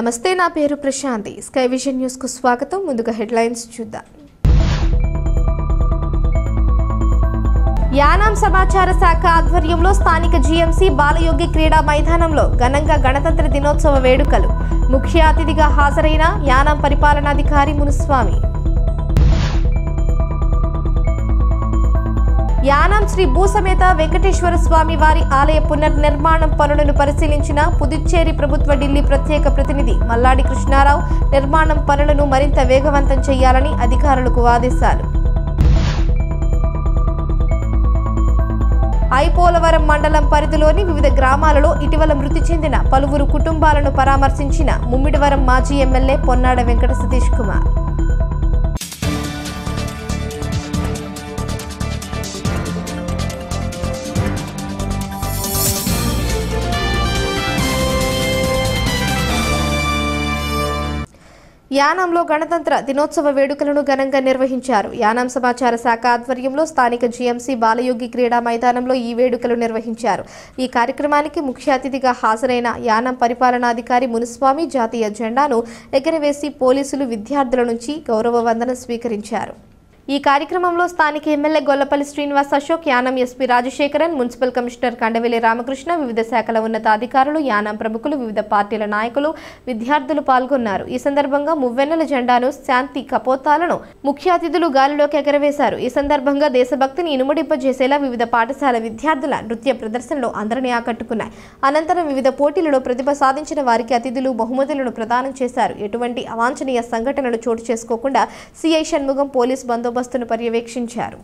నమస్తే, నా పేరు ప్రశాంతి. స్కై విజన్ న్యూస్ కు స్వాగతం. ముందుగా హెడ్లైన్స్ చూద్దాం. యానాం సమాచార శాఖ ఆధ్వర్యంలో స్థానిక జీఎంసీ బాలయోగి క్రీడా మైదానంలో ఘనంగా గణతంత్ర దినోత్సవ వేడుకలు. ముఖ్య అతిథిగా హాజరైన యానాం పరిపాలనాధికారి మునుస్వామి. యానాం శ్రీ భూసమేత వెంకటేశ్వర స్వామి వారి ఆలయ పునర్నిర్మాణం పనులను పరిశీలించిన పుదుచ్చేరి ప్రభుత్వ ఢిల్లీ ప్రత్యేక ప్రతినిధి మల్లాడి కృష్ణారావు నిర్మాణం పనులను మరింత వేగవంతం చేయాలని అధికారులకు ఆదేశాలు. ఐపోలవరం మండలం పరిధిలోని వివిధ గ్రామాలలో ఇటీవల మృతి చెందిన పలువురు కుటుంబాలను పరామర్శించిన ముమ్మిడివరం మాజీ ఎమ్మెల్యే పొన్నాడ వెంకట సతీష్ కుమార్. యానాంలో గణతంత్ర దినోత్సవ వేడుకలను ఘనంగా నిర్వహించారు. యానాం సమాచార శాఖ ఆధ్వర్యంలో స్థానిక జీఎంసీ బాలయోగి క్రీడా మైదానంలో ఈ వేడుకలు నిర్వహించారు. ఈ కార్యక్రమానికి ముఖ్య అతిథిగా హాజరైన యానాం పరిపాలనాధికారి మునుస్వామి జాతీయ జెండాను ఎగరవేసి పోలీసులు విద్యార్థుల నుంచి గౌరవ వందనం స్వీకరించారు. ఈ కార్యక్రమంలో స్థానిక MLA Gollapalli Srinivas Ashok, Yanam SP Rajasekharan, municipal commissioner Kandavelli Ramakrishna, వివిధ శాఖల ఉన్నతాధికారులు, యానాం ప్రముఖులు, వివిధ పార్టీల నాయకులు, విద్యార్థులు పాల్గొన్నారు. ఈ సందర్భంగా మువ్వెన్నెల జెండాను, శాంతి కపోతాలను ముఖ్య అతిథులు గాలిలోకి ఎగరవేశారు. ఈ సందర్భంగా దేశభక్తిని ఇనుమడింపజేసేలా వివిధ పాఠశాల విద్యార్థుల నృత్య ప్రదర్శనలు అందరినీ ఆకట్టుకున్నాయి. అనంతరం వివిధ పోటీలలో ప్రతిభ సాధించిన వారికి అతిథులు బహుమతులను ప్రదానం చేశారు. ఎటువంటి అవాంఛనీయ సంఘటనలు చోటు చేసుకోకుండా సిఐ షణ్ముగం పోలీస్ బందోబస్తును పర్యవేక్షించారు.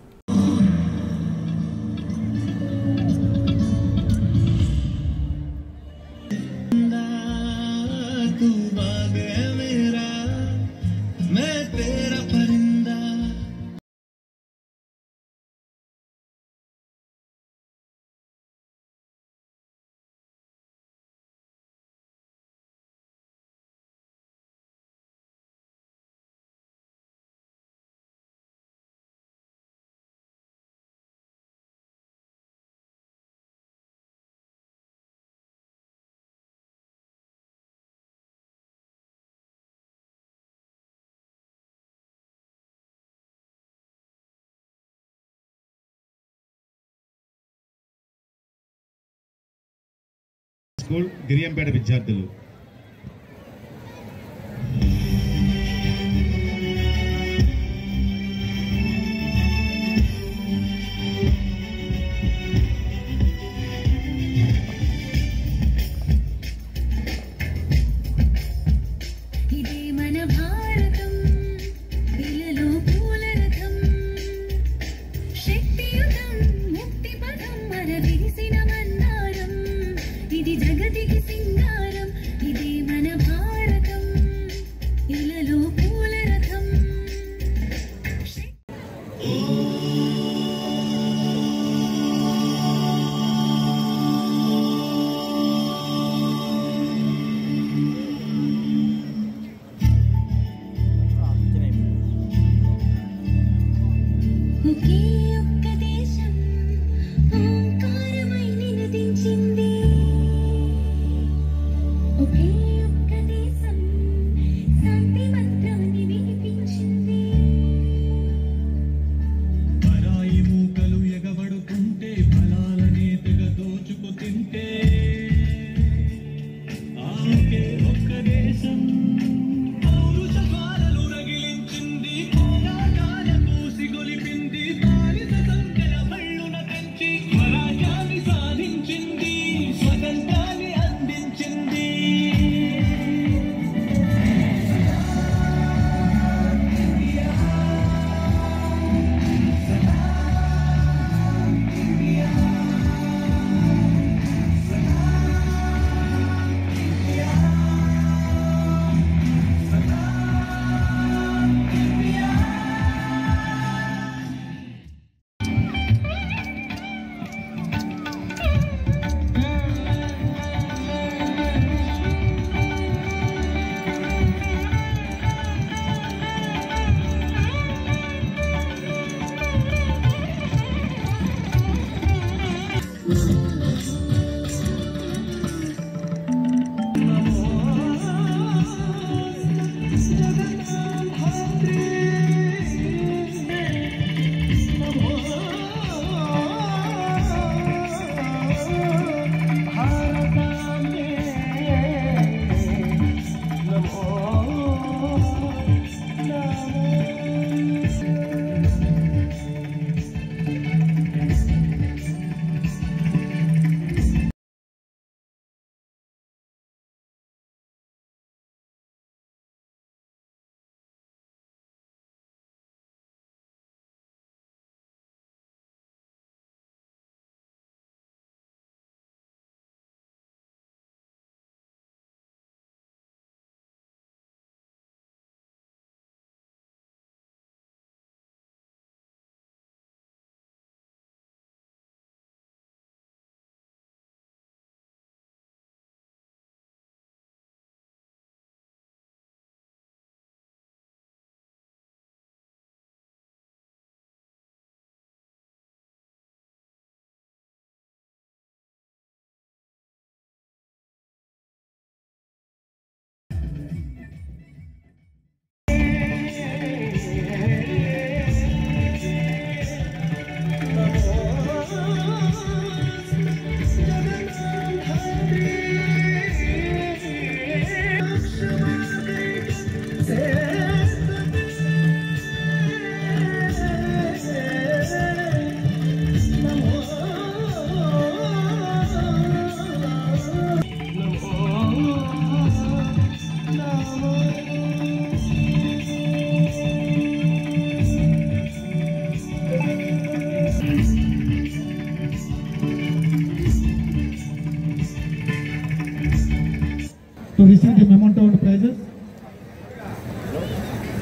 స్కూల్ గిరియంపేట విద్యార్థులు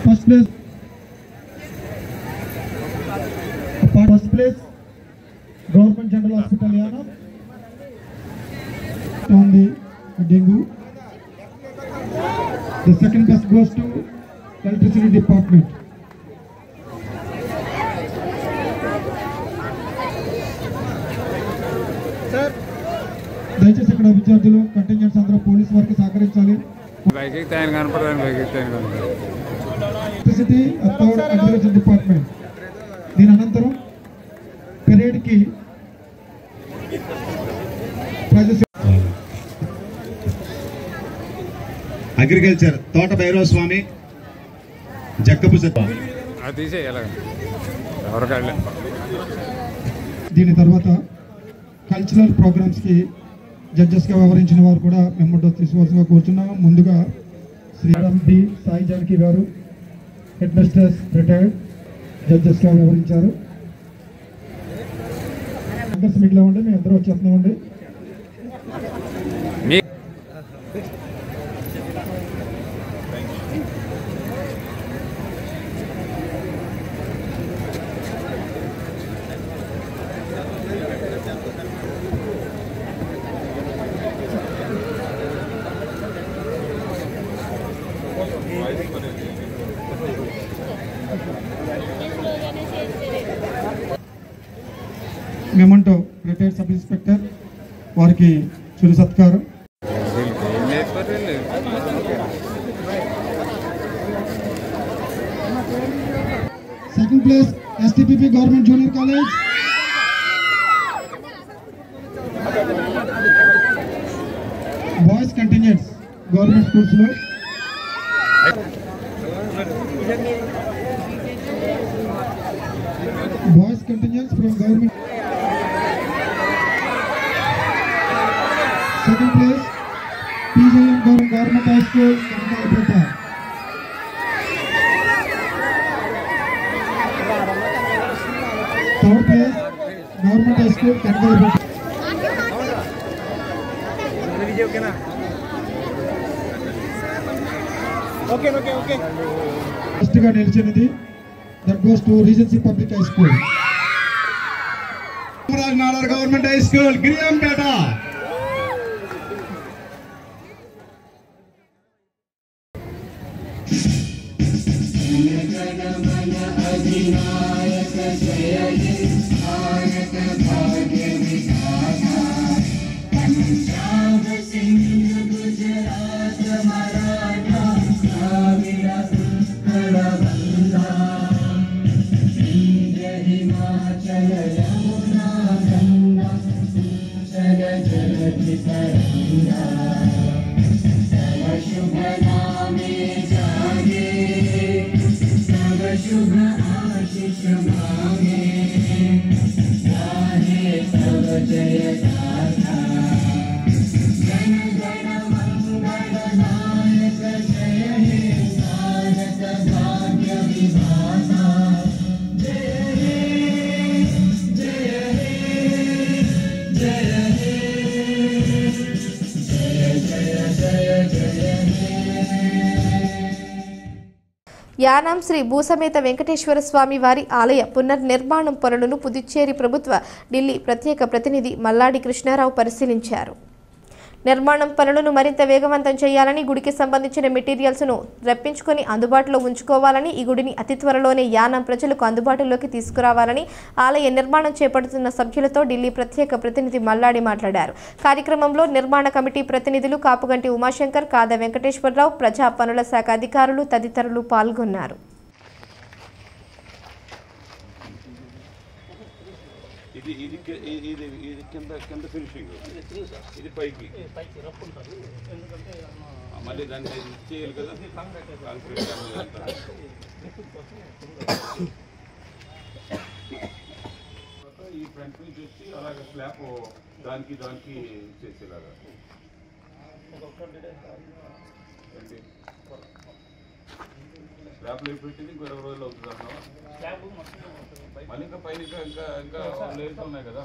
First place. First place. Government General Hospital Yanam. On the dengue. The second best goes to Electricity Department. దయచేసి ఇక్కడ విద్యార్థులు కంటింజెంట్స్ అందరూ పోలీస్ వారికి సహకరించాలి. Electricity agriculture department. దీని అనంతరం పెరేడ్ కి అగ్రికల్చర్ తోట భైరవ స్వామి జక్కపు దీని తర్వాత కల్చరల్ ప్రోగ్రామ్స్ కి జడ్జెస్ గా వ్యవహరించిన వారు కూడా మేము తీసుకోవాల్సిందిగా కోరుచున్నాము. ముందుగా శ్రీరామ్ డి సాయి జానకి గారు హెడ్ మిస్టర్స్ రిటైర్డ్ జడ్జెస్ గా వ్యవహరించారు. మిగిలి ఉండి మేము అందరూ వచ్చేస్తున్నామండి. మెమంటో రిటైర్డ్ సబ్ ఇన్స్పెక్టర్ వారికి చిరు సత్కారం. Second place STPP government junior college. Boys contingents government schools లో boys contingents from government. Second place PJM Government High School Kankalapeta. Third place Government High School Kankalapeta. Okay. First గా నిలిచినది that goes to Regency Public High School. Nalar Government High School, Giriyampeta. Yanam Shri భూసమేత Venkateswara స్వామి వారి ఆలయ పునర్నిర్మాణం పనులను పుదుచ్చేరి ప్రభుత్వ ఢిల్లీ ప్రత్యేక ప్రతినిధి మల్లాడి కృష్ణారావు పరిశీలించారు. నిర్మాణం పనులను మరింత వేగవంతం చేయాలని, గుడికి సంబంధించిన మెటీరియల్స్ను రప్పించుకొని అందుబాటులో ఉంచుకోవాలని, ఈ గుడిని అతి త్వరలోనే యానాం ప్రజలకు అందుబాటులోకి తీసుకురావాలని ఆలయ నిర్మాణం చేపడుతున్న సభ్యులతో ఢిల్లీ ప్రత్యేక ప్రతినిధి మల్లాడి మాట్లాడారు. కార్యక్రమంలో నిర్మాణ కమిటీ ప్రతినిధులు కాపుగంటి ఉమాశంకర్, కాద వెంకటేశ్వరరావు, ప్రజా పనుల శాఖ అధికారులు తదితరులు పాల్గొన్నారు. ఇది కింద ఫినిషింగ్, ఇది పైకి మళ్ళీ దాన్ని చేయాలి కదా కాంక్రీట్. ఈ ఫ్రంట్ నుంచి వచ్చి అలాగే స్లాబ్ దానికి చేసేలాగా స్లాబ్లో పెట్టింది ఇంకో 20 రోజులు అవుతుంది అన్నా. మళ్ళీ ఇంకా పైన ఇంకా లేయర్స్ ఉన్నాయి కదా.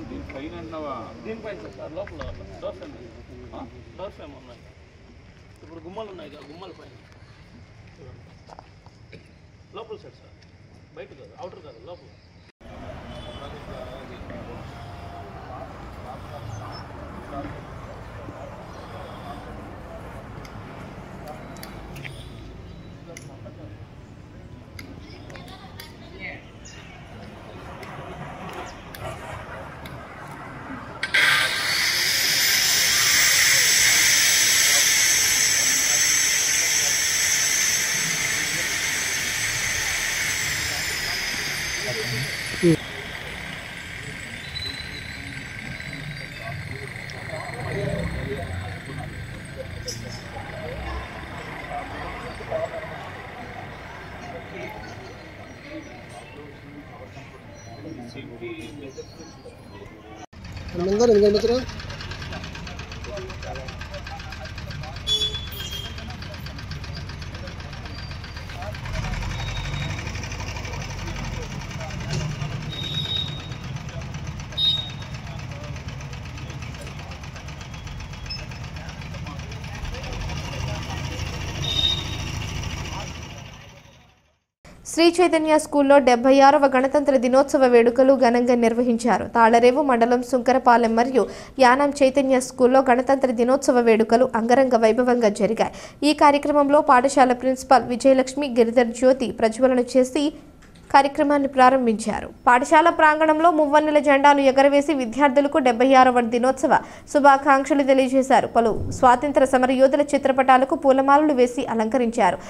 దీనిపైన అన్నావా? దీనిపైన సార్ లోపల డోర్స్ డోర్స్ ఏమో ఉన్నాయి. ఇప్పుడు గుమ్మలు ఉన్నాయి కదా, గుమ్మల పైన లోపల సార్ బయట కాదు, అవుటర్ కాదు, లోపల. శ్రీ చైతన్య స్కూల్లో 76వ గణతంత్ర దినోత్సవ వేడుకలు ఘనంగా నిర్వహించారు. తాళరేవు మండలం సుంకరపాలెం మరియు యానాం చైతన్య స్కూల్లో గణతంత్ర దినోత్సవ వేడుకలు అంగరంగ వైభవంగా జరిగాయి. ఈ కార్యక్రమంలో పాఠశాల ప్రిన్సిపాల్ విజయలక్ష్మి గిరిధర్ జ్యోతి ప్రజ్వలన చేసి కార్యక్రమాన్ని ప్రారంభించారు. పాఠశాల ప్రాంగణంలో మువ్వన్నెల జెండాను ఎగరవేసి విద్యార్థులకు 76వ దినోత్సవ శుభాకాంక్షలు తెలియజేశారు. పలు స్వాతంత్ర సమరయోధుల చిత్రపటాలకు పూలమాలలు వేసి అలంకరించారు.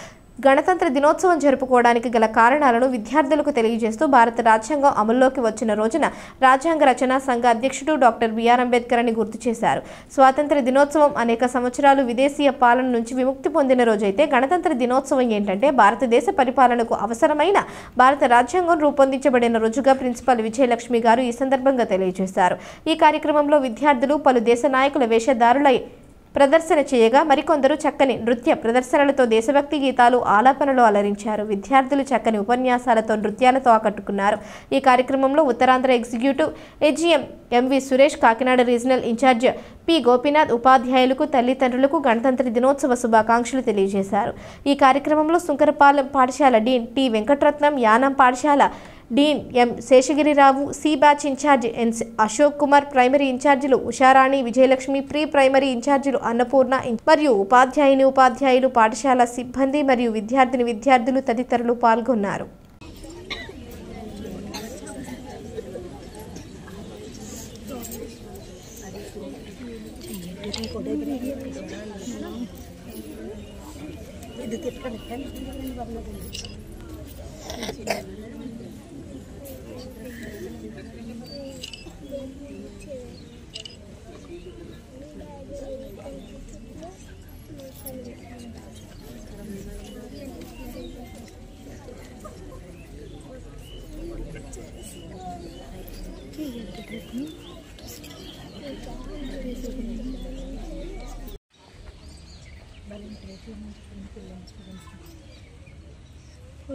గణతంత్ర దినోత్సవం జరుపుకోవడానికి గల కారణాలను విద్యార్థులకు తెలియజేస్తూ భారత రాజ్యాంగం అమల్లోకి వచ్చిన రోజున రాజ్యాంగ రచనా సంఘ అధ్యక్షుడు డాక్టర్ బిఆర్ అంబేద్కర్ అని గుర్తు చేశారు. స్వాతంత్ర దినోత్సవం అనేక సంవత్సరాలు విదేశీయ పాలన నుంచి విముక్తి పొందిన రోజైతే గణతంత్ర దినోత్సవం ఏంటంటే భారతదేశ పరిపాలనకు అవసరమైన భారత రాజ్యాంగం రూపొందించబడిన రోజుగా ప్రిన్సిపల్ విజయలక్ష్మి గారు ఈ సందర్భంగా తెలియజేశారు. ఈ కార్యక్రమంలో విద్యార్థులు పలు దేశ నాయకుల వేషధారులై ప్రదర్శన చేయగా మరికొందరు చక్కని నృత్య ప్రదర్శనలతో దేశభక్తి గీతాలు ఆలాపనలు అలరించారు. విద్యార్థులు చక్కని ఉపన్యాసాలతో నృత్యాలతో ఆకట్టుకున్నారు. ఈ కార్యక్రమంలో Uttarandhra executive AGM MV Suresh, Kakinada regional incharge P Gopinath ఉపాధ్యాయులకు తల్లిదండ్రులకు గణతంత్ర దినోత్సవ శుభాకాంక్షలు తెలియజేశారు. ఈ కార్యక్రమంలో సుంకరపాలెం పాఠశాల డీన్ టి వెంకటరత్నం, యానాం పాఠశాల డీన్ ఎం శేషగిరిరావు, సి బ్యాచ్ ఇన్ఛార్జ్ ఎన్ అశోక్ కుమార్, ప్రైమరీ ఇన్ఛార్జీలు ఉషారాణి, విజయలక్ష్మి, ప్రీ ప్రైమరీ ఇన్ఛార్జీలు అన్నపూర్ణ మరియు ఉపాధ్యాయులు, పాఠశాల సిబ్బంది మరియు విద్యార్థులు తదితరులు పాల్గొన్నారు.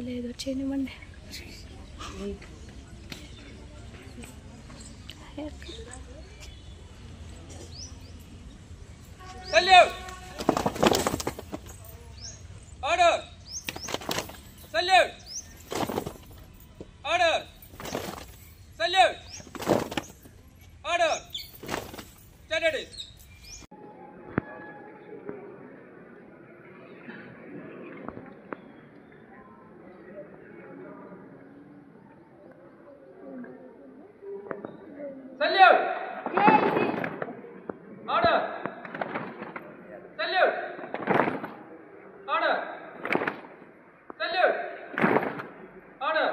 లేదు చేయనివ్వండి. Salute! Order! Salute! Order! Salute! Order! Stand it. Salute! Order! Salute! Order! Salute! Order!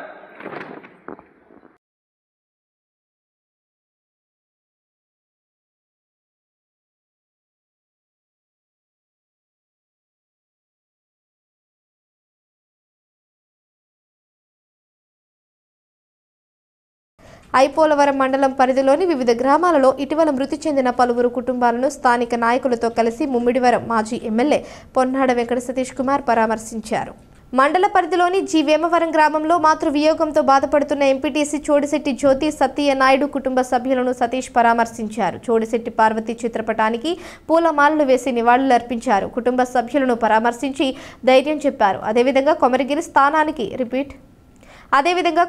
I. Polavaram మండలం పరిధిలోని వివిధ గ్రామాలలో ఇటీవల మృతి చెందిన పలువురు కుటుంబాలను స్థానిక నాయకులతో కలిసి ముమ్మిడివరం మాజీ ఎమ్మెల్యే పొన్నాడ వెంకట సతీష్ కుమార్ పరామర్శించారు. మండల పరిధిలోని జి వేమవరం గ్రామంలో మాతృవియోగంతో బాధపడుతున్న ఎంపీటీసీ చోడిశెట్టి జ్యోతి సత్తయ్య నాయుడు కుటుంబ సభ్యులను సతీష్ పరామర్శించారు. చోడిశెట్టి పార్వతి చిత్రపటానికి పూలమాలలు వేసి నివాళులర్పించారు. కుటుంబ సభ్యులను పరామర్శించి ధైర్యం చెప్పారు. అదేవిధంగా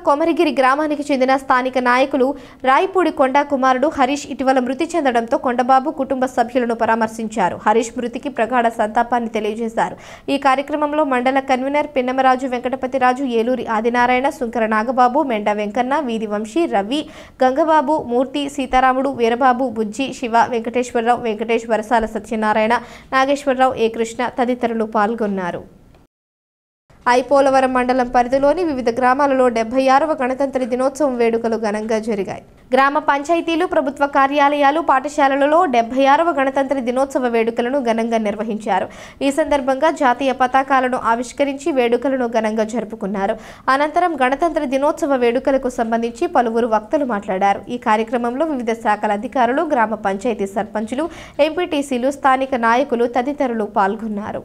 కొమరగిరి గ్రామానికి చెందిన స్థానిక నాయకులు రాయపూడి కొండ కుమారుడు హరీష్ ఇటీవల మృతి చెందడంతో కొండబాబు కుటుంబ సభ్యులను పరామర్శించారు. హరీష్ మృతికి ప్రగాఢ సంతాపాన్ని తెలియజేశారు. ఈ కార్యక్రమంలో మండల కన్వీనర్ పిన్నమరాజు వెంకటపతిరాజు, ఏలూరి ఆదినారాయణ, సుంకర నాగబాబు, మెండ వెంకన్న, వీధి వంశీ, రవి, గంగబాబు, మూర్తి, సీతారాముడు, వీరబాబు, బుజ్జి, శివ, వెంకటేశ్వరరావు, వెంకటేష్, వరసాల సత్యనారాయణ, నాగేశ్వరరావు, ఏ కృష్ణ తదితరులు పాల్గొన్నారు. ఐపోలవరం మండలం పరిధిలోని వివిధ గ్రామాలలో 76వ గణతంత్ర దినోత్సవం వేడుకలు ఘనంగా జరిగాయి. గ్రామ పంచాయతీలు, ప్రభుత్వ కార్యాలయాలు, పాఠశాలలలో 76వ గణతంత్ర దినోత్సవ వేడుకలను ఘనంగా నిర్వహించారు. ఈ సందర్భంగా జాతీయ పతాకాలను ఆవిష్కరించి వేడుకలను ఘనంగా జరుపుకున్నారు. అనంతరం గణతంత్ర దినోత్సవ వేడుకలకు సంబంధించి పలువురు వక్తలు మాట్లాడారు. ఈ కార్యక్రమంలో వివిధ శాఖల అధికారులు, గ్రామ పంచాయతీ సర్పంచులు, ఎంపీటీసీలు, స్థానిక నాయకులు తదితరులు పాల్గొన్నారు.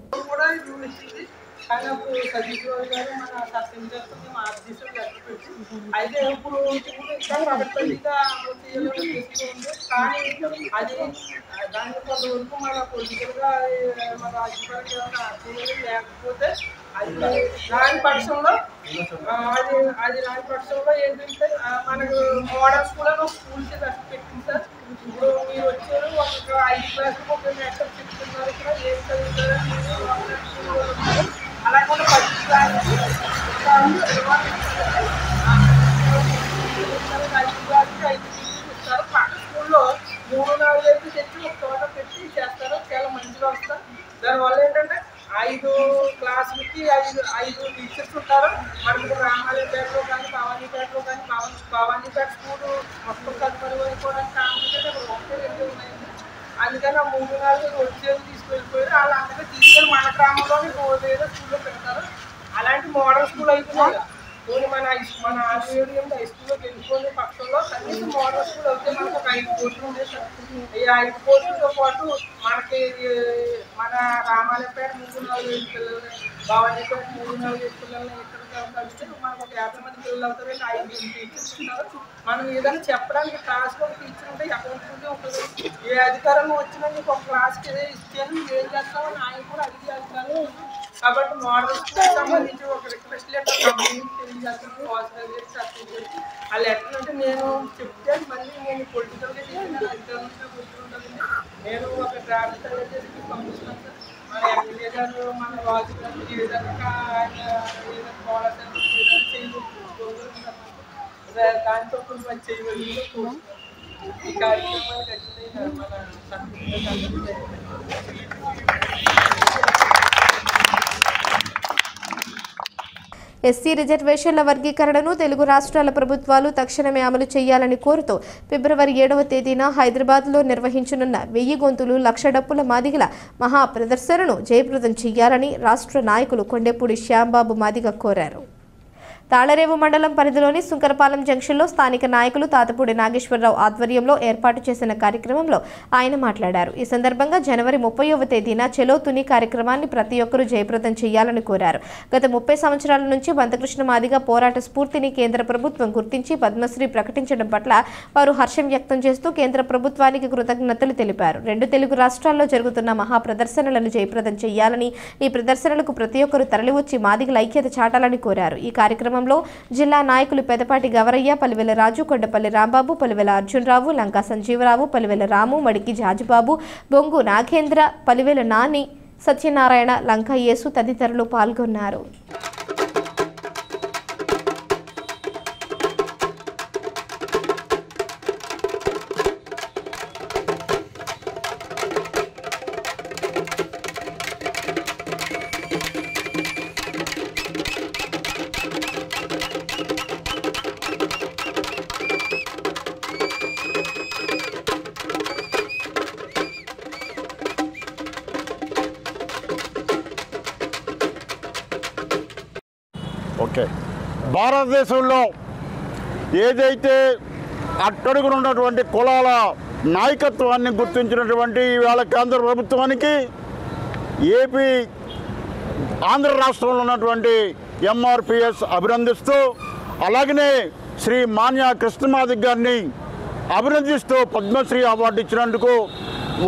ఆయనకు సతీష్ గారు మన సత్యం చేస్తుంది మా ఆఫీసులో పెట్టి అయితే ఇప్పుడు ఇంకా పగటిగా చేస్తుంది. కానీ అది దానికి కొంతవరకు మన పొలిటికల్గా మన రాజకీయంగా లేకపోతే అది రాని పక్షంలో ఏంటంటే మనకు మోడల్ స్కూల్స్ పెట్టింది సార్. ఇప్పుడు మీరు వచ్చారు ఒక 5 క్లాసులకు ఒక మెట్టర్ చెప్తున్నారు. ఇక్కడ ఏం చదువుతారో అలాగే 10 క్లాసులు ఇస్తారు. పక్క స్కూల్లో 3-4 ఐదు తెచ్చి ఒక తోట పెట్టి చేస్తారు. చాలా మంచిగా వస్తారు. దానివల్ల ఏంటంటే 5 క్లాసులకి 5 టీచర్స్ ఉంటారు. మనకు రామాలయపేటలో కానీ భవానీపేటలో కానీ భవానీపేట స్కూల్ మొత్తం కలుపుకొని వెళ్ళిపోవడానికి కారణం ఒకటే 2 ఉన్నాయి. అందుకని 3-4 వచ్చేది తీసుకెళ్ళిపోయారు. వాళ్ళందరికీ తీసుకొని మన గ్రామంలోని వేరే స్కూల్లో పెడతారు. అలాంటి మోడల్ స్కూల్ అయిపోయింది. మన ఆంధ్రప్రదేశ్ హై స్కూల్లోకి వెళ్ళిపోయిన పక్షంలో కనీసం మోడల్ స్కూల్ అయితే మనకు ఒక 5 కోట్లు ఉన్నాయి సార్. ఈ 5 కోట్లతో పాటు మనకి మన రామాలయపేట 3-4 పిల్లల్ని, భవానీపేట 3-4 పిల్లల్ని ఇక్కడ కలిస్తే మనకు ఒక 50 మంది పిల్లలు అవుతారు. 5 టీచర్స్ ఉన్నారు. మనం ఏదైనా చెప్పడానికి క్లాస్లో ఒక టీచర్ ఉంటే అకౌంట్ ఉంటుంది. ఏ అధికారం వచ్చినా మీకు ఒక క్లాస్కి ఇచ్చాను ఏం చేస్తామని ఆయన కూడా అడిగి వెళ్తాను. కాబట్టి మోడల్ స్కూల్కి సంబంధించి ఒక రిక్వెస్ట్ లెటర్ తెలియజేస్తాను. ఆ లెటర్ అంటే నేను చెప్తే మళ్ళీ నేను పొలిటికల్గా చేసిన అధికారంగా కూర్చుంటుంది. నేను ఒక డ్రాఫ్ట్ తయారు చేసి పంపిస్తాను సార్. మన ఎమ్మెల్యే గారు, మన రాజు గారు ఈ విధంగా ఆయన ఏదైనా పోరాటాలు ఏదైనా చేయబోతున్నారు. దాంతో కొంచెం చేయవలసింది ఈ కార్యక్రమాలు ఖచ్చితంగా మన ఎస్సీ రిజర్వేషన్ల వర్గీకరణను తెలుగు రాష్ట్రాల ప్రభుత్వాలు తక్షణమే అమలు చేయాలని కోరుతూ ఫిబ్రవరి 7వ తేదీన హైదరాబాద్లో నిర్వహించనున్న 1000 గొంతులు లక్ష డప్పుల మాదిగల మహా ప్రదర్శనను జయప్రదం చేయాలని రాష్ట్ర నాయకులు కొండెపూడి శ్యాంబాబు మాదిగ కోరారు. తాళరేవు మండలం పరిధిలోని సుంకరపాలెం జంక్షన్లో స్థానిక నాయకులు తాతపూడి నాగేశ్వరరావు ఆధ్వర్యంలో ఏర్పాటు చేసిన కార్యక్రమంలో ఆయన మాట్లాడారు. ఈ సందర్భంగా జనవరి 30వ తేదీన చెలో తుని కార్యక్రమాన్ని ప్రతి ఒక్కరూ జయప్రదం చేయాలని కోరారు. గత 30 సంవత్సరాల నుంచి బంతకృష్ణ మాదిగ పోరాట స్ఫూర్తిని కేంద్ర ప్రభుత్వం గుర్తించి పద్మశ్రీ ప్రకటించడం పట్ల వారు హర్షం వ్యక్తం చేస్తూ కేంద్ర ప్రభుత్వానికి కృతజ్ఞతలు తెలిపారు. 2 తెలుగు రాష్ట్రాల్లో జరుగుతున్న మహా ప్రదర్శనలను జయప్రదం చేయాలని, ఈ ప్రదర్శనలకు ప్రతి ఒక్కరూ తరలివచ్చి మాదిగల ఐక్యత చాటాలని కోరారు. ఈ కార్యక్రమంలో జిల్లా నాయకులు పెదపాటి గవరయ్య, పలివెల రాజు, కొండపల్లి రాంబాబు, పలివెల అర్జునరావు, లంకా సంజీవరావు, పలివెల రాము, మడికి జాజిబాబు, బొంగు నాగేంద్ర, పలివెల నాని, సత్యనారాయణ, లంకా యేసు తదితరులు పాల్గొన్నారు. ఓకే, భారతదేశంలో ఏదైతే అట్టడుగున ఉన్నటువంటి కులాల నాయకత్వాన్ని గుర్తించినటువంటి ఈవేళ కేంద్ర ప్రభుత్వానికి ఏపీ ఆంధ్ర రాష్ట్రంలో ఉన్నటువంటి ఎంఆర్పిఎస్ అభినందిస్తూ, అలాగనే శ్రీ మాన్య కృష్ణమాదిక్ గారిని అభినందిస్తూ పద్మశ్రీ అవార్డు ఇచ్చినందుకు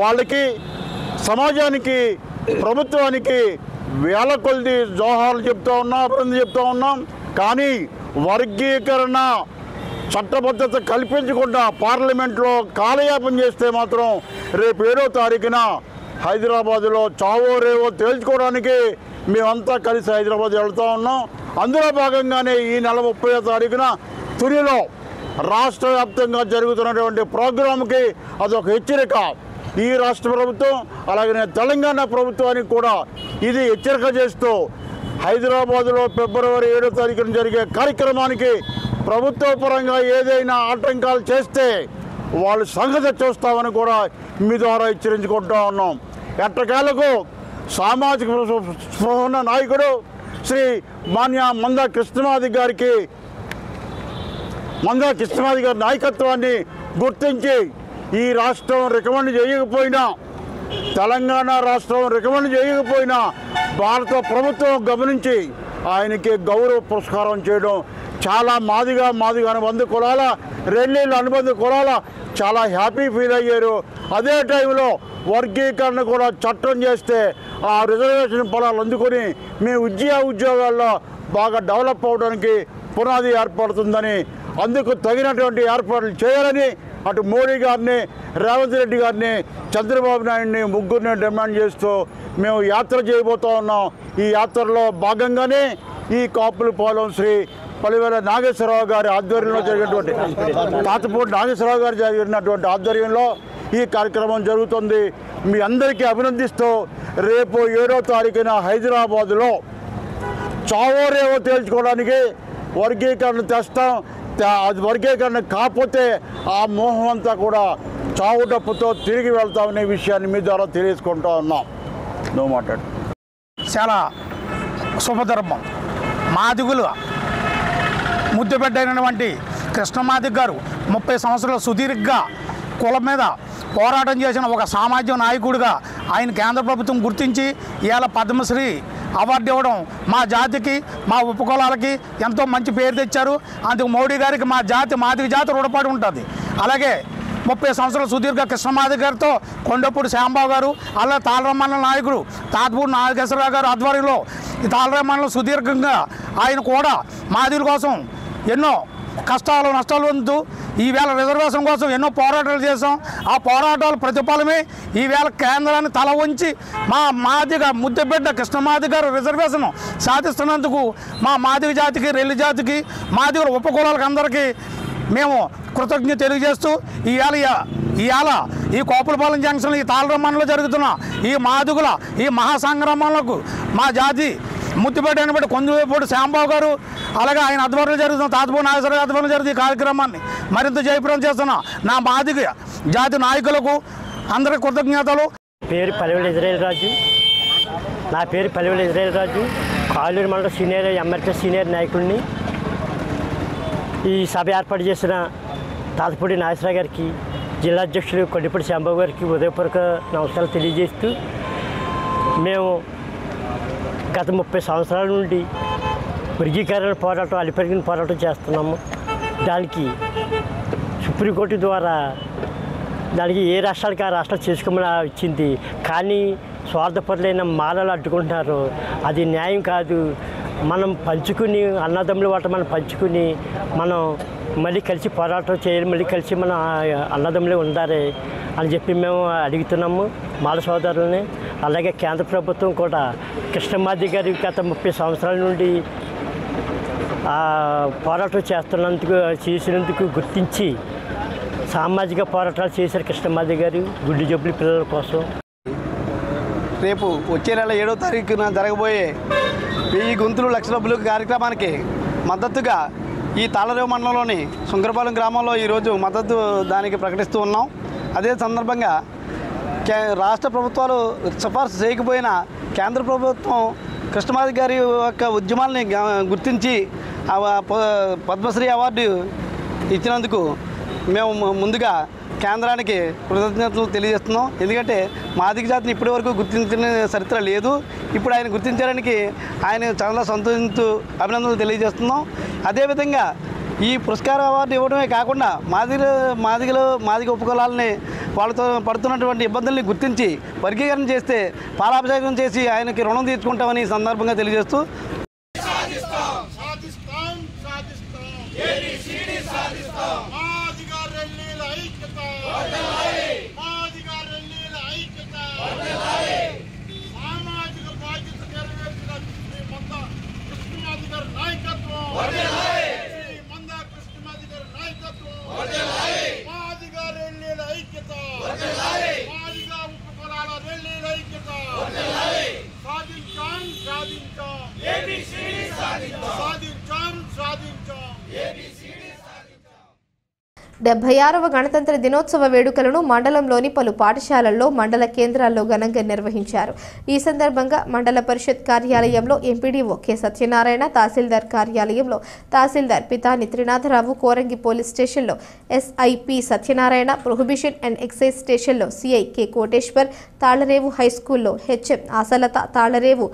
వాళ్ళకి, సమాజానికి, ప్రభుత్వానికి వేల కొద్ది జోహార్లు చెప్తూ ఉన్నాం, అభినందన చెప్తూ ఉన్నాం. కానీ వర్గీకరణ చట్టబద్ధత కల్పించకుండా పార్లమెంట్లో కాలయాపన చేస్తే మాత్రం రేపు 7వ తారీఖున హైదరాబాదులో చావో రేవో తేల్చుకోవడానికి మేమంతా కలిసి హైదరాబాద్ వెళ్తూ ఉన్నాం. అందులో భాగంగానే ఈ నెల 30వ తారీఖున తునిలో రాష్ట్ర వ్యాప్తంగా జరుగుతున్నటువంటి ప్రోగ్రాంకి అదొక హెచ్చరిక. ఈ రాష్ట్ర ప్రభుత్వం అలాగే తెలంగాణ ప్రభుత్వానికి కూడా ఇది హెచ్చరిక చేస్తూ హైదరాబాదులో ఫిబ్రవరి 7వ తారీఖున జరిగే కార్యక్రమానికి ప్రభుత్వ పరంగా ఏదైనా ఆటంకాలు చేస్తే వాళ్ళు సంగతి చూస్తామని కూడా మీ ద్వారా హెచ్చరించుకుంటూ ఉన్నాం. ఎట్టకేలకు సామాజిక స్పృహ ఉన్న నాయకుడు శ్రీ మాన్య మందా కృష్ణమాదిక్ గారి నాయకత్వాన్ని గుర్తించి ఈ రాష్ట్రం రికమెండ్ చేయకపోయినా, తెలంగాణ రాష్ట్రం రికమెండ్ చేయకపోయినా భారత ప్రభుత్వం గమనించి ఆయనకి గౌరవ పురస్కారం చేయడం చాలా మాదిగ అనుబంధ కులాల, రెల్లీల అనుబంధ కులాల చాలా హ్యాపీ ఫీల్ అయ్యారు. అదే టైంలో వర్గీకరణ కూడా చట్టం చేస్తే ఆ రిజర్వేషన్ ఫలాలు అందుకొని మీ ఉద్యోగాల్లో బాగా డెవలప్ అవడానికి పునాది ఏర్పడుతుందని, అందుకు తగినటువంటి ఏర్పాట్లు చేయాలని అటు మోడీ గారిని, రేవంత్ రెడ్డి గారిని, చంద్రబాబు నాయుడిని ముగ్గురిని డిమాండ్ చేస్తూ మేము యాత్ర చేయబోతూ ఉన్నాం. ఈ యాత్రలో భాగంగానే ఈ కాపులపాలెం శ్రీ పలివేల నాగేశ్వరరావు గారి ఆధ్వర్యంలో జరిగినటువంటి తాతపూడి నాగేశ్వరరావు గారు జరిగినటువంటి ఆధ్వర్యంలో ఈ కార్యక్రమం జరుగుతుంది. మీ అందరికీ అభినందిస్తూ రేపు 7వ తారీఖున హైదరాబాదులో చావో రేవో తేల్చుకోవడానికి వర్గీకరణ తెస్తాం. అది వర్గీకరణ కాకపోతే ఆ మోహం అంతా కూడా చావు డప్పుతో తిరిగి వెళ్తామనే విషయాన్ని మీ ద్వారా తెలియజేసుకుంటూ ఉన్నాం. నువ్వు మాట్లాడు. చాలా శుభధర్మం. మాదిగులు ముద్దుబిడ్డైనటువంటి కృష్ణమాదిక్ గారు 30 సంవత్సరాల సుదీర్ఘ కులం మీద పోరాటం చేసిన ఒక సామాజిక నాయకుడిగా ఆయన కేంద్ర ప్రభుత్వం గుర్తించి ఇవాళ పద్మశ్రీ అవార్డు ఇవ్వడం మా జాతికి, మా ఉపకులాలకి ఎంతో మంచి పేరు తెచ్చారు. అందుకు మోడీ గారికి మాదిగ జాతి రుణపడి ఉంటుంది. అలాగే 30 సంవత్సరాల సుదీర్ఘ కృష్ణమాదిక్ గారితో కొండపూడి శ్యాంబాబు గారు, అలా తాళరామండల నాయకుడు తాతపూడి నాగేశ్వరరావు గారు ఆధ్వర్యంలో ఈ తాళరామండలం సుదీర్ఘంగా ఆయన కూడా మాదిగల కోసం ఎన్నో కష్టాలు నష్టాలు పొందుతూ ఈవేళ రిజర్వేషన్ కోసం ఎన్నో పోరాటాలు చేసాం. ఆ పోరాటాల ప్రతిఫలమే ఈవేళ కేంద్రాన్ని తల వంచి మా మాదిగ ముద్దుబిడ్డ కృష్ణమాదిక్ గారు రిజర్వేషన్ సాధిస్తున్నందుకు మా మాదిగ జాతికి, రెల్లి జాతికి, మాదిగల ఉపకులాలకు అందరికీ మేము కృతజ్ఞత తెలియజేస్తూ ఇవాళ ఈ కోపులపాలెం జంక్షన్లో ఈ తాళరమ్మలో జరుగుతున్న ఈ మాదిగుల ఈ మహాసంగ్రామాలకు మా జాతి ముద్దుబిడ్డ బట్టి కొందుపూడి శ్యాంబాబు గారు, అలాగే ఆయన ఆధ్వర్యంలో జరుగుతున్న తాతపూడి నాగేశ్వరరావు ఆధ్వర్యంలో జరుగుతున్న ఈ కార్యక్రమాన్ని మరింత జయప్రదం చేస్తున్న నా మాదిగ జాతి నాయకులకు అందరికీ కృతజ్ఞతలు. పేరు పలివేల ఇజ్రాయేల్ రాజు. నా పేరు పలివేల ఇజ్రాయేల్ రాజు. కాలూరు మండలం సీనియర్ ఎంఆర్పీఎస్ సీనియర్ నాయకుడిని. ఈ సభ ఏర్పాటు చేసిన తాతపూడి నాగేశ్వరరావు గారికి, జిల్లా అధ్యక్షుడు కొండపూడి శ్యాంబాబు గారికి హృదయపూర్వక నమస్కారాలు తెలియజేస్తూ, మేము గత 30 సంవత్సరాల నుండి వర్గీకరణ పోరాటం, అలిపెరిగిన పోరాటం చేస్తున్నాము. దానికి సుప్రీంకోర్టు ద్వారా దానికి ఏ రాష్ట్రాలకి ఆ రాష్ట్రాలు చేసుకోమని ఇచ్చింది. కానీ స్వార్థపరులైన మాలలు అడ్డుకుంటున్నారు. అది న్యాయం కాదు. మనం పంచుకుని, అన్నదమ్ముల వాట మనం పంచుకుని మనం మళ్ళీ కలిసి పోరాటం చేయాలి, మళ్ళీ కలిసి మన అన్నదమ్ములే ఉండాలి అని చెప్పి మేము అడుగుతున్నాము మాల సోదరులని. అలాగే కేంద్ర ప్రభుత్వం కూడా కృష్ణమాదిక్ గారి గత 30 సంవత్సరాల నుండి పోరాటం చేసినందుకు గుర్తించి సామాజిక పోరాటాలు చేశారు కృష్ణమాదిక్ గారు గుడ్డి జబ్బుల పిల్లల కోసం. రేపు వచ్చే నెల 7వ తారీఖున జరగబోయే 1000 గొంతులు లక్ష డబ్బులు కార్యక్రమానికి మద్దతుగా ఈ తాళరేవు మండలంలోని సుంకరపాలెం గ్రామంలో ఈరోజు మద్దతు దానికి ప్రకటిస్తూ ఉన్నాం. అదే సందర్భంగా రాష్ట్ర ప్రభుత్వాలు సిఫార్సు చేయకపోయినా కేంద్ర ప్రభుత్వం కృష్ణమాదిక్ గారి యొక్క ఉద్యమాల్ని గుర్తించి పద్మశ్రీ అవార్డు ఇచ్చినందుకు మేము ముందుగా కేంద్రానికి కృతజ్ఞతలు తెలియజేస్తున్నాం. ఎందుకంటే మాదిగ జాతిని ఇప్పటి వరకు గుర్తించిన చరిత్ర లేదు. ఇప్పుడు ఆయన గుర్తించడానికి ఆయన చాలా అభినందనలు తెలియజేస్తున్నాం. అదేవిధంగా ఈ పురస్కార అవార్డు ఇవ్వడమే కాకుండా మాదిగ ఉపకులాలని వాళ్ళతో పడుతున్నటువంటి ఇబ్బందుల్ని గుర్తించి వర్గీకరణ చేస్తే పాలాభిషేకం చేసి ఆయనకి రుణం తీర్చుకుంటామని ఈ సందర్భంగా తెలియజేస్తూ డెబ్బై-6వ గణతంత్ర దినోత్సవ వేడుకలను మండలంలోని పలు పాఠశాలల్లో మండల కేంద్రాల్లో ఘనంగా నిర్వహించారు. ఈ సందర్భంగా మండల పరిషత్ కార్యాలయంలో ఎంపీడీఓ కె సత్యనారాయణ, తహసీల్దార్ కార్యాలయంలో తహసీల్దార్ పితాని త్రినాథరావు, కోరంగి పోలీస్ స్టేషన్లో SI P Satyanarayana, prohibition and excise స్టేషన్లో సిఐ కె కోటేశ్వర్, తాళ్లరేవు హైస్కూల్లో హెచ్ఎం ఆసలత, తాళ్లరేవు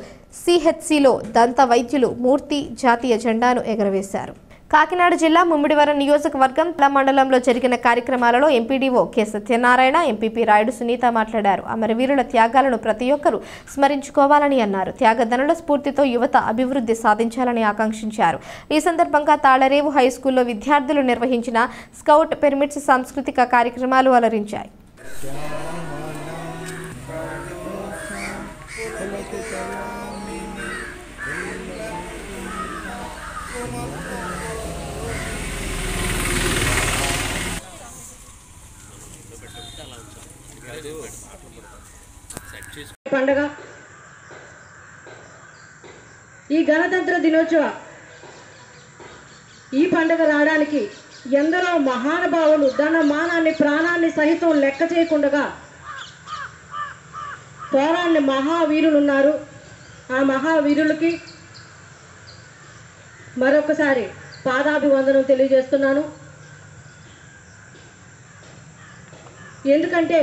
సిహెచ్సిలో దంత వైద్యులు మూర్తి జాతీయ జెండాను ఎగరవేశారు. కాకినాడ జిల్లా ముమ్మిడివరం నియోజకవర్గం మండలంలో జరిగిన కార్యక్రమాలలో MPDO K Satyanarayana, MPP Rayudu Sunitha మాట్లాడారు. అమరవీరుల త్యాగాలను ప్రతి ఒక్కరూ స్మరించుకోవాలని అన్నారు. త్యాగదనుల స్ఫూర్తితో యువత అభివృద్ధి సాధించాలని ఆకాంక్షించారు. ఈ సందర్భంగా తాళ్లరేవు హైస్కూల్లో విద్యార్థులు నిర్వహించిన స్కౌట్ పిరమిడ్స్ సాంస్కృతిక కార్యక్రమాలు అలరించాయి. పండగ ఈ గణతంత్ర దినోత్సవ ఈ పండుగ రావడానికి ఎందరో మహానుభావులు తన మానాన్ని ప్రాణాన్ని సహితం లెక్క చేయకుండా పోరాడిన మహావీరులు ఉన్నారు. ఆ మహావీరులకి మరొకసారి పాదాభివందనం తెలియజేస్తున్నాను. ఎందుకంటే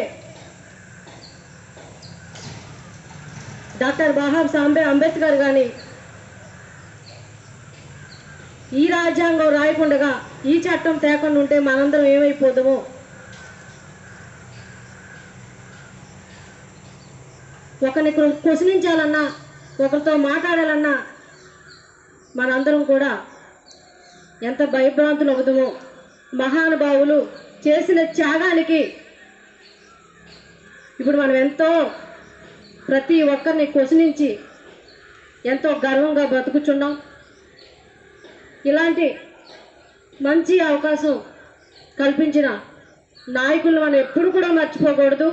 డాక్టర్ బాబాసాహెబ్ అంబేద్కర్ గాని ఈ రాజ్యాంగం రాయకుండా ఈ చట్టం తేకుండా ఉంటే మనందరం ఏమైపోదామో ఒకరిని ప్రశ్నించాలన్నా ఒకరితో మాట్లాడాలన్నా మనందరం కూడా ఎంత భయభ్రాంతులు అవుతామో. మహానుభావులు చేసిన త్యాగానికి ఇప్పుడు మనం ఎంతో ప్రతి ఒక్కరిని ప్రశ్నించి ఎంతో గర్వంగా బ్రతుకుచున్నాం. ఇలాంటి మంచి అవకాశం కల్పించిన నాయకులను మనం ఎప్పుడు కూడా మర్చిపోకూడదు.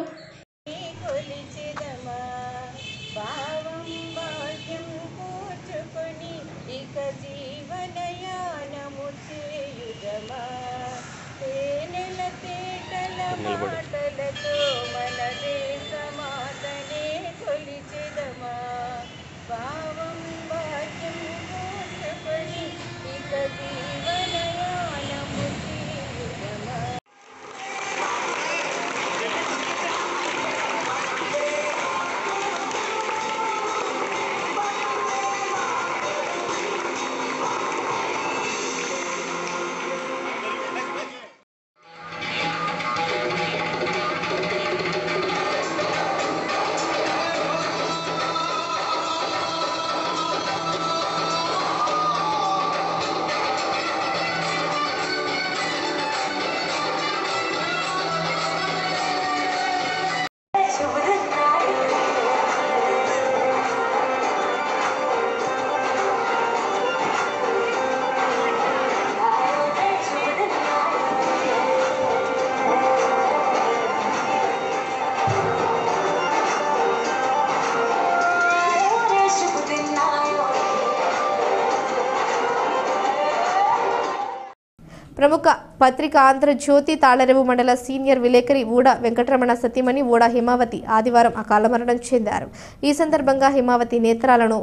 ప్రముఖ పత్రిక ఆంధ్రజ్యోతి తాళ్లరేవు మండల సీనియర్ విలేకరి ఊడ వెంకటరమణ సతీమణి ఊడ హిమావతి ఆదివారం అకాలమరణం చెందారు. ఈ సందర్భంగా హిమావతి నేత్రాలను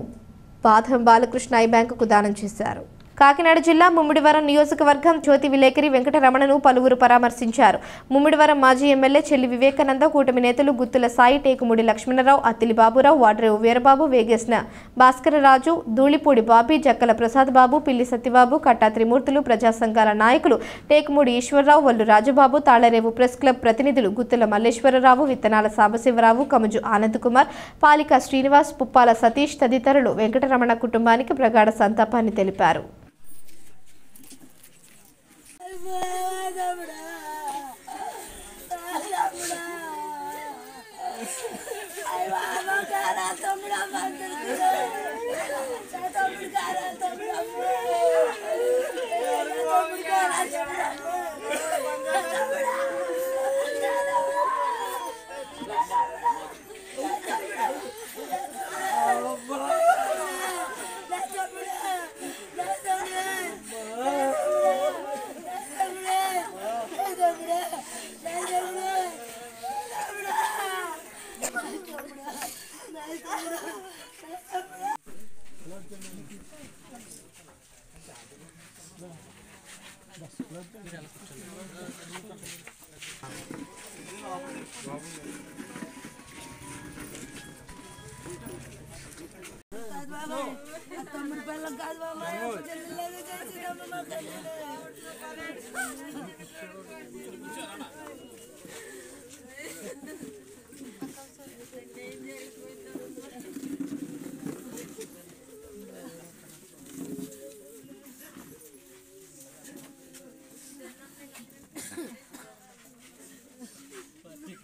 బాధం బాలకృష్ణ ఐ బ్యాంకుకు దానం చేశారు. కాకినాడ జిల్లా ముమ్మిడివరం నియోజకవర్గం జ్యోతి విలేకరి వెంకటరమణను పలువురు పరామర్శించారు. ముమ్మిడివరం మాజీ ఎమ్మెల్యే చెల్లి వివేకానంద, కూటమి నేతలు గుత్తుల సాయి, టేకుముడి లక్ష్మణరావు, అత్తిలి బాబురావు, వాడ్రేవు వీరబాబు, వేగేసిన భాస్కరరాజు, ధూళిపూడి బాబీ, జక్కల ప్రసాద్ బాబు, పిల్లి సత్యబాబు, కట్టా త్రిమూర్తులు, ప్రజా సంఘాల నాయకులు టేకుముడి ఈశ్వరరావు, వల్లు రాజబాబు, తాళరేవు ప్రెస్ క్లబ్ ప్రతినిధులు గుత్తుల మల్లేశ్వరరావు, విత్తనాల సాంబశివరావు, కముజు ఆనంద్ కుమార్, పాలిక శ్రీనివాస్, పుప్పాల సతీష్ తదితరులు వెంకటరమణ కుటుంబానికి ప్రగాఢ సంతాపాన్ని తెలిపారు.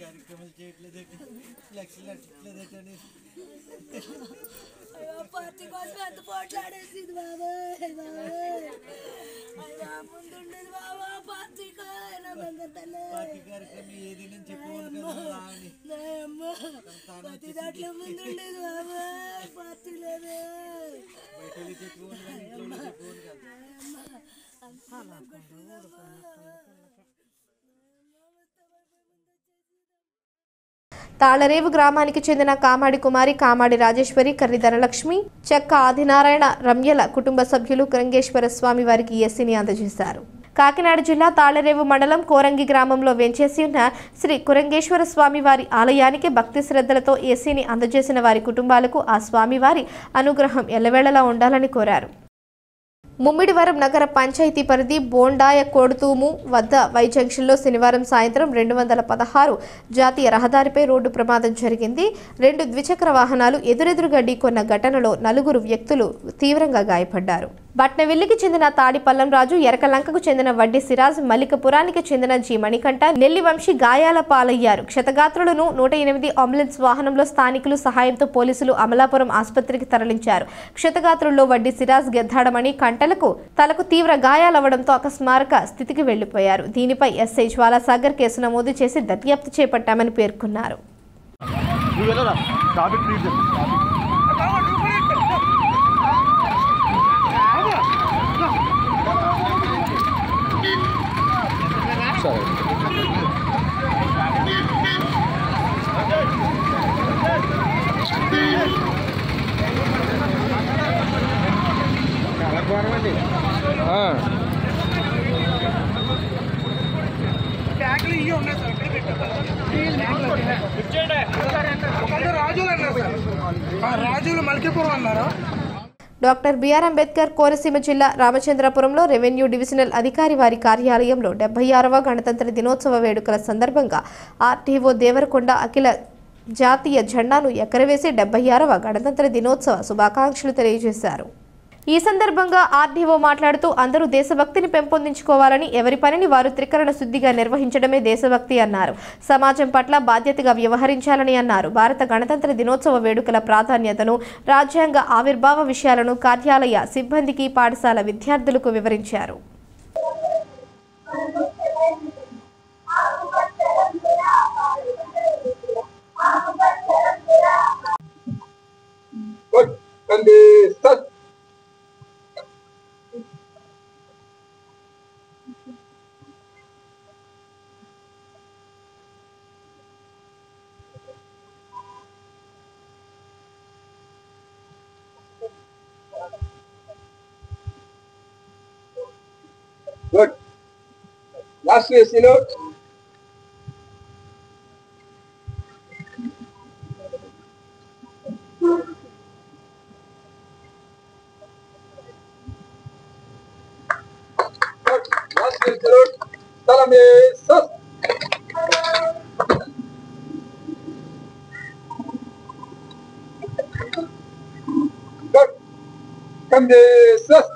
కార్యక్రమాలు చేయట్లేదండి, లక్షలు అట్టట్లేదండి. పార్టీ కోసం ఎంత పోట్లాడేసింది బాబాయ్, ముందుండేది బాబా పార్టీ పార్టీ కార్యక్రమం ఏది నేను చెప్పేవాళ్ళు కదా, ప్రతి దాంట్లో ముందుండేది బాబాయ్, పార్టీ లేదు బయట చెప్పుకోండి కానీ ఇంట్లో చెప్పుకోండి కదా. తాళరేవు గ్రామానికి చెందిన కామాడి కుమారి, కామాడి రాజేశ్వరి, కర్రి ధనలక్ష్మి, చెక్క ఆదినారాయణ, రమ్యల కుటుంబ సభ్యులు కురంగేశ్వర స్వామి వారికి ఎస్సీని అందజేశారు. కాకినాడ జిల్లా తాళరేవు మండలం కోరంగి గ్రామంలో వెంచేసి ఉన్న శ్రీ కురంగేశ్వర స్వామి వారి ఆలయానికి భక్తి శ్రద్ధలతో ఎస్సీని అందజేసిన వారి కుటుంబాలకు ఆ స్వామివారి అనుగ్రహం ఎల్లవేళలా ఉండాలని కోరారు. ముమ్మిడివరం నగర పంచాయతీ పరిధి బోండాయ కోడుతూము వద్ద వై జంక్షన్లో శనివారం సాయంత్రం 216 జాతీయ రహదారిపై రోడ్డు ప్రమాదం జరిగింది. 2 ద్విచక్ర వాహనాలు ఎదురెదురుగా ఢీకొన్న ఘటనలో 4 వ్యక్తులు తీవ్రంగా గాయపడ్డారు. బట్నవిల్లికి చెందిన తాడిపల్లం రాజు, ఎరకలంకకు చెందిన వడ్డీ సిరాజ్, మల్లికపురానికి చెందిన జి మణికంఠ, నెల్లివంశీ గాయాల పాలయ్యారు. క్షతగాత్రులను 108 అంబులెన్స్ వాహనంలో స్థానికులు సహాయంతో పోలీసులు అమలాపురం ఆసుపత్రికి తరలించారు. క్షతగాత్రుల్లో వడ్డీ సిరాజ్, గెద్దాడమణి కంటలకు తలకు తీవ్ర గాయాలవడంతో అకస్మారక స్థితికి వెళ్లిపోయారు. దీనిపై ఎస్ఐ జ్వాలాసాగర్ కేసు నమోదు చేసి దర్యాప్తు చేపట్టామని పేర్కొన్నారు. డాక్టర్ బిఆర్ అంబేద్కర్ కోనసీమ జిల్లా రామచంద్రపురంలో రెవెన్యూ డివిజనల్ అధికారి వారి కార్యాలయంలో 76వ గణతంత్ర దినోత్సవ వేడుకల సందర్భంగా ఆర్టీఓ దేవరకొండ అఖిల జాతీయ జెండాను ఎగరవేసి 76వ గణతంత్ర దినోత్సవ శుభాకాంక్షలు తెలియజేశారు. ఈ సందర్భంగా ఆర్డీఓ మాట్లాడుతూ అందరూ దేశభక్తిని పెంపొందించుకోవాలని, ఎవరి పనిని వారు త్రికరణ శుద్ధిగా నిర్వహించడమే దేశభక్తి అన్నారు. సమాజం పట్ల బాధ్యతగా వ్యవహరించాలని అన్నారు. భారత గణతంత్ర దినోత్సవ వేడుకల ప్రాధాన్యతను, రాజ్యాంగ ఆవిర్భావ విషయాలను కార్యాలయ సిబ్బందికి, పాఠశాల విద్యార్థులకు వివరించారు. రాష్ట్రీయ సెల్యూట్. రాష్ట్రీయ సెల్యూట్. సలామే సత్. కందే సత్.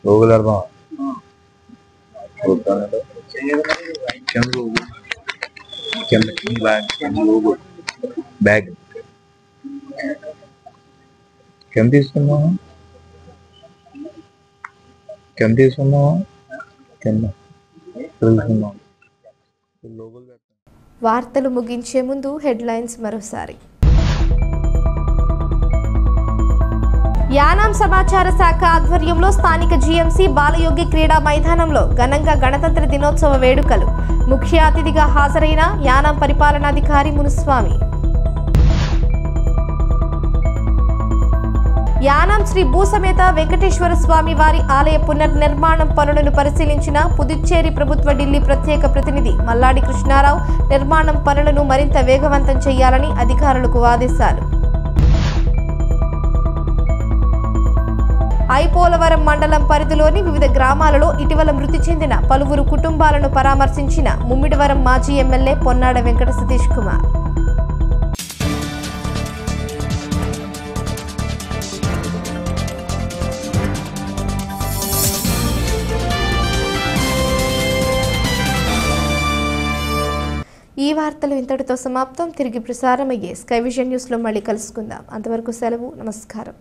లోగోలు అర్థం బ్యాగ్ కింద తీసుకున్నావా కింద తెలుసుకున్నాం. వార్తలు ముగించే ముందు హెడ్లైన్స్ మరోసారి. యానాం సమాచార శాఖ ఆధ్వర్యంలో స్థానిక జీఎంసీ బాలయోగి క్రీడా మైదానంలో ఘనంగా గణతంత్ర దినోత్సవ వేడుకలు. ముఖ్య అతిథిగా హాజరైన యానాం పరిపాలనాధికారి మునుస్వామి. యానాం శ్రీ భూసమేత వెంకటేశ్వర స్వామి వారి ఆలయ పునర్నిర్మాణం పనులను పరిశీలించిన పుదుచ్చేరి ప్రభుత్వ ఢిల్లీ ప్రత్యేక ప్రతినిధి మల్లాడి కృష్ణారావు. నిర్మాణం పనులను మరింత వేగవంతం చేయాలని అధికారులకు ఆదేశాలు. ఐపోలవరం మండలం పరిధిలోని వివిధ గ్రామాలలో ఇటీవల మృతి చెందిన పలువురు కుటుంబాలను పరామర్శించిన ముమ్మిడివరం మాజీ ఎమ్మెల్యే పొన్నాడ వెంకట సతీష్ కుమార్. ఈ వార్తలు ఇంతటితో సమాప్తం. తిరిగి ప్రసారమయ్యే స్కై విజన్ న్యూస్లో మళ్ళీ కలుసుకుందాం. అంతవరకు సెలవు. నమస్కారం.